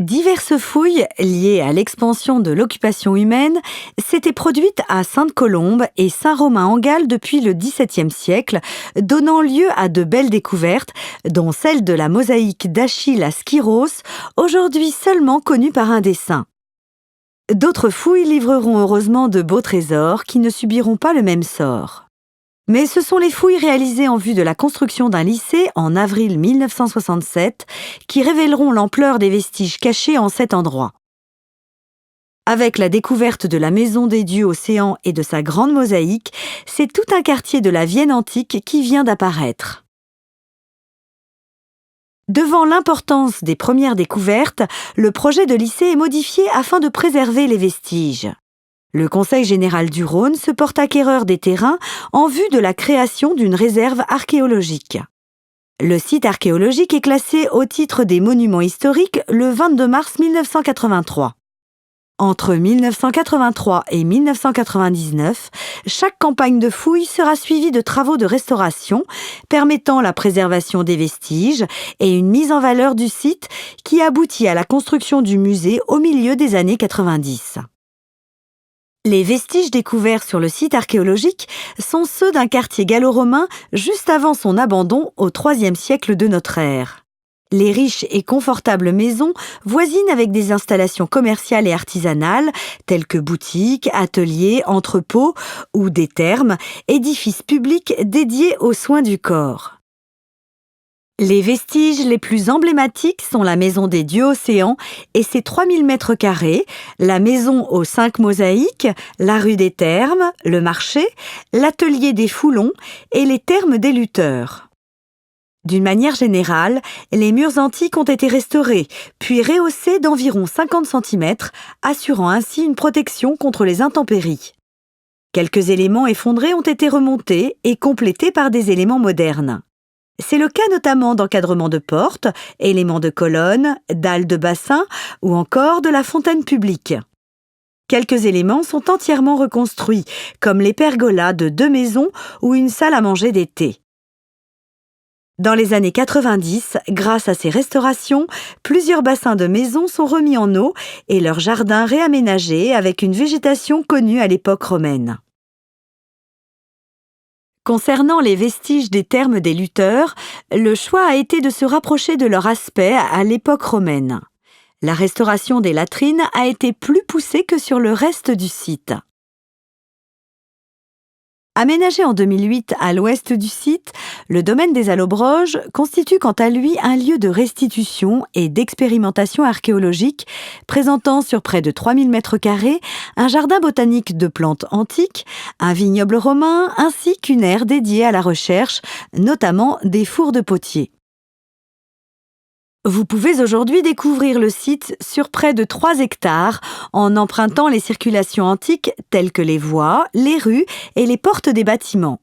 Diverses fouilles liées à l'expansion de l'occupation humaine s'étaient produites à Sainte-Colombe et Saint-Romain-en-Galles depuis le XVIIe siècle, donnant lieu à de belles découvertes, dont celle de la mosaïque d'Achille à Skyros, aujourd'hui seulement connue par un dessin. D'autres fouilles livreront heureusement de beaux trésors qui ne subiront pas le même sort. Mais ce sont les fouilles réalisées en vue de la construction d'un lycée en avril 1967 qui révéleront l'ampleur des vestiges cachés en cet endroit. Avec la découverte de la Maison des Dieux Océans et de sa grande mosaïque, c'est tout un quartier de la Vienne antique qui vient d'apparaître. Devant l'importance des premières découvertes, le projet de lycée est modifié afin de préserver les vestiges. Le Conseil général du Rhône se porte acquéreur des terrains en vue de la création d'une réserve archéologique. Le site archéologique est classé au titre des monuments historiques le 22 mars 1983. Entre 1983 et 1999, chaque campagne de fouilles sera suivie de travaux de restauration permettant la préservation des vestiges et une mise en valeur du site qui aboutit à la construction du musée au milieu des années 90. Les vestiges découverts sur le site archéologique sont ceux d'un quartier gallo-romain juste avant son abandon au IIIe siècle de notre ère. Les riches et confortables maisons voisinent avec des installations commerciales et artisanales, telles que boutiques, ateliers, entrepôts ou des thermes, édifices publics dédiés aux soins du corps. Les vestiges les plus emblématiques sont la Maison des Dieux Océans et ses 3000 mètres carrés, la maison aux 5 mosaïques, la rue des Thermes, le marché, l'atelier des Foulons et les thermes des lutteurs. D'une manière générale, les murs antiques ont été restaurés, puis rehaussés d'environ 50 cm, assurant ainsi une protection contre les intempéries. Quelques éléments effondrés ont été remontés et complétés par des éléments modernes. C'est le cas notamment d'encadrements de portes, éléments de colonnes, dalles de bassin ou encore de la fontaine publique. Quelques éléments sont entièrement reconstruits, comme les pergolas de 2 maisons ou une salle à manger d'été. Dans les années 90, grâce à ces restaurations, plusieurs bassins de maisons sont remis en eau et leurs jardins réaménagés avec une végétation connue à l'époque romaine. Concernant les vestiges des thermes des lutteurs, le choix a été de se rapprocher de leur aspect à l'époque romaine. La restauration des latrines a été plus poussée que sur le reste du site. Aménagé en 2008 à l'ouest du site, le domaine des Allobroges constitue quant à lui un lieu de restitution et d'expérimentation archéologique, présentant sur près de 3000 m² un jardin botanique de plantes antiques, un vignoble romain ainsi qu'une aire dédiée à la recherche, notamment des fours de potiers. Vous pouvez aujourd'hui découvrir le site sur près de 3 hectares en empruntant les circulations antiques telles que les voies, les rues et les portes des bâtiments.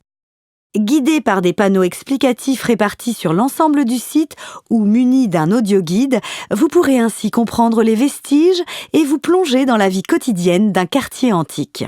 Guidé par des panneaux explicatifs répartis sur l'ensemble du site ou muni d'un audioguide, vous pourrez ainsi comprendre les vestiges et vous plonger dans la vie quotidienne d'un quartier antique.